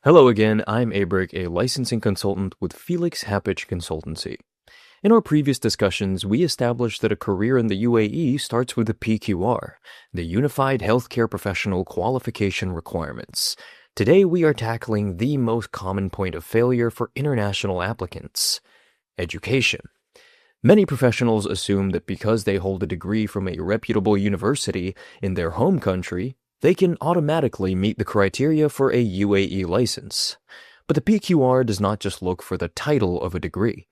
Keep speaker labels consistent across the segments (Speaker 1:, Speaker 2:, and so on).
Speaker 1: Hello again, I'm Abrick, a licensing consultant with Felix Happich Consultancy. In our previous discussions, we established that a career in the UAE starts with the PQR, the Unified Healthcare Professional Qualification Requirements. Today we are tackling the most common point of failure for international applicants: education. Many professionals assume that because they hold a degree from a reputable university in their home country, they can automatically meet the criteria for a UAE license. But the PQR does not just look for the title of a degree.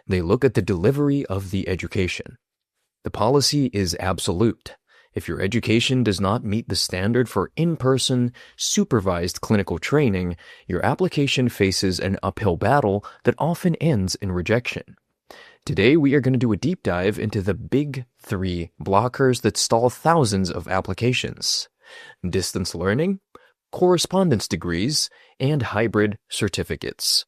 Speaker 1: They look at the delivery of the education. The policy is absolute. If your education does not meet the standard for in-person, supervised clinical training, your application faces an uphill battle that often ends in rejection. Today, we are going to do a deep dive into the big three blockers that stall thousands of applications: distance learning, correspondence degrees, and hybrid certificates.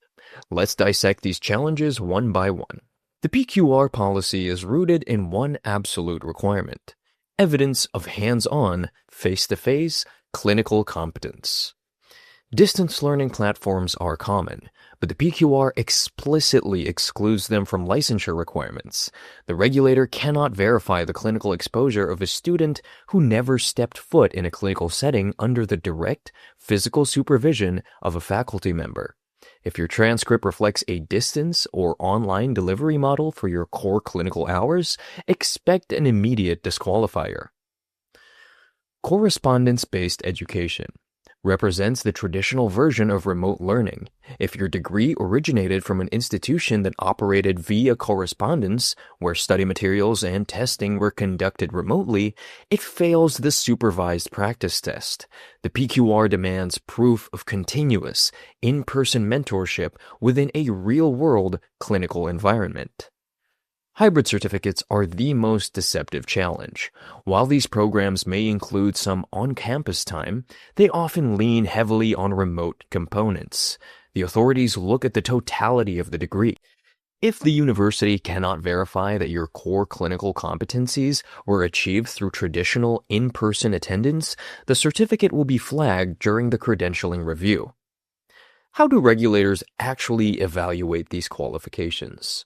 Speaker 1: Let's dissect these challenges one by one. The PQR policy is rooted in one absolute requirement: evidence of hands-on, face-to-face clinical competence. Distance learning platforms are common, but the PQR explicitly excludes them from licensure requirements. The regulator cannot verify the clinical exposure of a student who never stepped foot in a clinical setting under the direct, physical supervision of a faculty member. If your transcript reflects a distance or online delivery model for your core clinical hours, expect an immediate disqualifier. Correspondence-based education represents the traditional version of remote learning. If your degree originated from an institution that operated via correspondence, where study materials and testing were conducted remotely, it fails the supervised practice test. The PQR demands proof of continuous, in-person mentorship within a real-world clinical environment. Hybrid certificates are the most deceptive challenge. While these programs may include some on-campus time, they often lean heavily on remote components. The authorities look at the totality of the degree. If the university cannot verify that your core clinical competencies were achieved through traditional in-person attendance, the certificate will be flagged during the credentialing review. How do regulators actually evaluate these qualifications?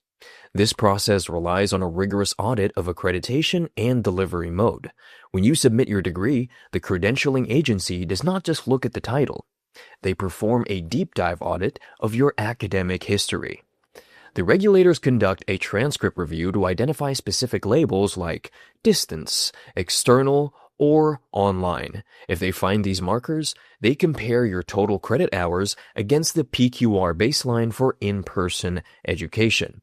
Speaker 1: This process relies on a rigorous audit of accreditation and delivery mode. When you submit your degree, the credentialing agency does not just look at the title. They perform a deep dive audit of your academic history. The regulators conduct a transcript review to identify specific labels like distance, external, or online. If they find these markers, they compare your total credit hours against the PQR baseline for in-person education.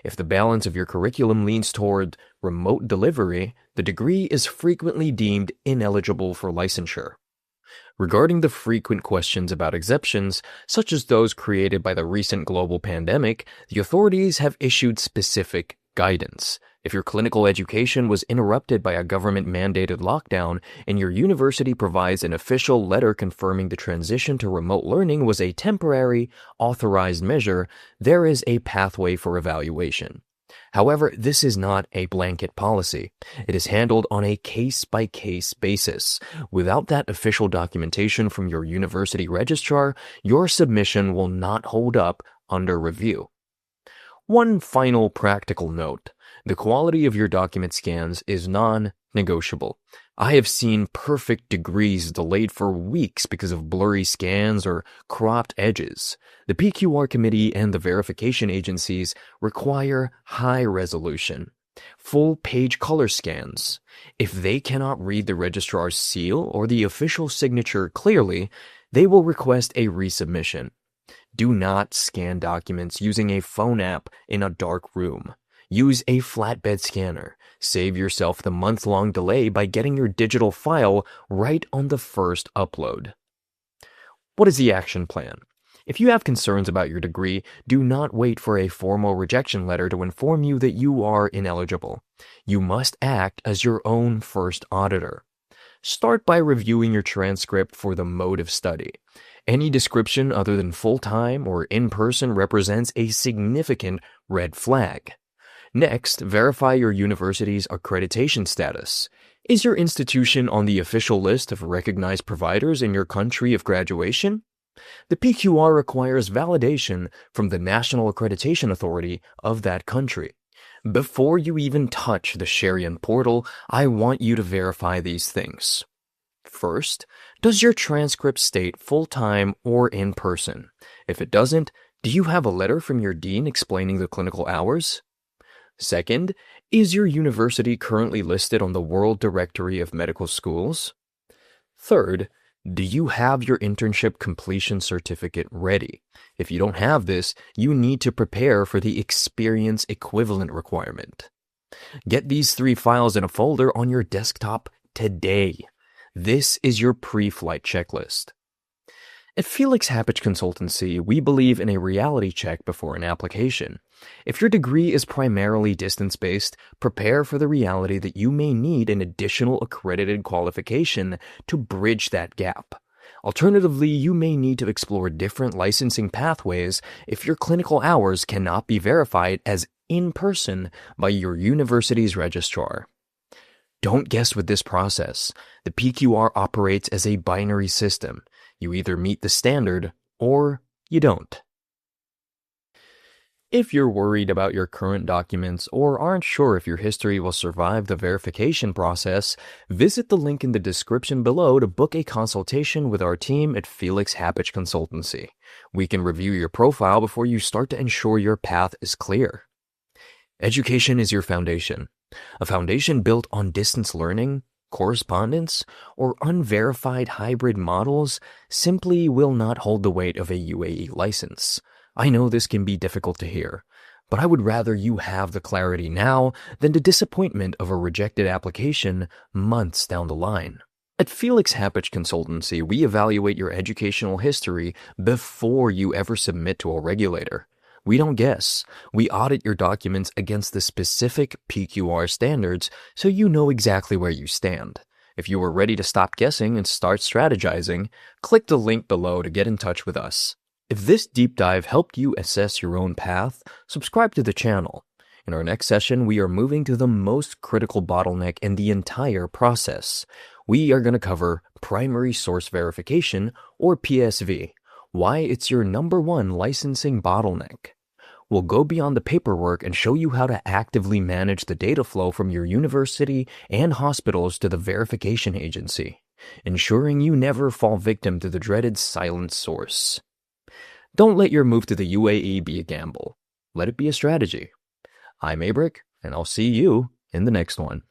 Speaker 1: If the balance of your curriculum leans toward remote delivery, the degree is frequently deemed ineligible for licensure. Regarding the frequent questions about exceptions, such as those created by the recent global pandemic, the authorities have issued specific guidance. If your clinical education was interrupted by a government-mandated lockdown and your university provides an official letter confirming the transition to remote learning was a temporary, authorized measure, there is a pathway for evaluation. However, this is not a blanket policy. It is handled on a case-by-case basis. Without that official documentation from your university registrar, your submission will not hold up under review. One final practical note: the quality of your document scans is non-negotiable. I have seen perfect degrees delayed for weeks because of blurry scans or cropped edges. The PQR committee and the verification agencies require high resolution, full-page color scans. If they cannot read the registrar's seal or the official signature clearly, they will request a resubmission. Do not scan documents using a phone app in a dark room. Use a flatbed scanner. Save yourself the month-long delay by getting your digital file right on the first upload. What is the action plan? If you have concerns about your degree, do not wait for a formal rejection letter to inform you that you are ineligible. You must act as your own first auditor. Start by reviewing your transcript for the mode of study. Any description other than full-time or in-person represents a significant red flag. Next, verify your university's accreditation status. Is your institution on the official list of recognized providers in your country of graduation? The PQR requires validation from the National Accreditation Authority of that country. Before you even touch the Sharian portal, I want you to verify these things. First, does your transcript state full-time or in-person? If it doesn't, do you have a letter from your dean explaining the clinical hours? Second, is your university currently listed on the World Directory of Medical Schools? Third, do you have your internship completion certificate ready? If you don't have this, you need to prepare for the experience equivalent requirement. Get these 3 files in a folder on your desktop today. This is your pre-flight checklist. At Felix Happich Consultancy, we believe in a reality check before an application. If your degree is primarily distance-based, prepare for the reality that you may need an additional accredited qualification to bridge that gap. Alternatively, you may need to explore different licensing pathways if your clinical hours cannot be verified as in-person by your university's registrar. Don't guess with this process. The PQR operates as a binary system. You either meet the standard or you don't. If you're worried about your current documents or aren't sure if your history will survive the verification process, visit the link in the description below to book a consultation with our team at Felix Happich Consultancy. We can review your profile before you start to ensure your path is clear. Education is your foundation. A foundation built on distance learning, correspondence, or unverified hybrid models simply will not hold the weight of a UAE license. I know this can be difficult to hear, but I would rather you have the clarity now than the disappointment of a rejected application months down the line. At Felix Happich Consultancy, we evaluate your educational history before you ever submit to a regulator. We don't guess. We audit your documents against the specific PQR standards so you know exactly where you stand. If you are ready to stop guessing and start strategizing, click the link below to get in touch with us. If this deep dive helped you assess your own path, subscribe to the channel. In our next session, we are moving to the most critical bottleneck in the entire process. We are going to cover primary source verification, or PSV, why it's your #1 licensing bottleneck. We'll go beyond the paperwork and show you how to actively manage the data flow from your university and hospitals to the verification agency, ensuring you never fall victim to the dreaded silent source. Don't let your move to the UAE be a gamble. Let it be a strategy. I'm Abrick, and I'll see you in the next one.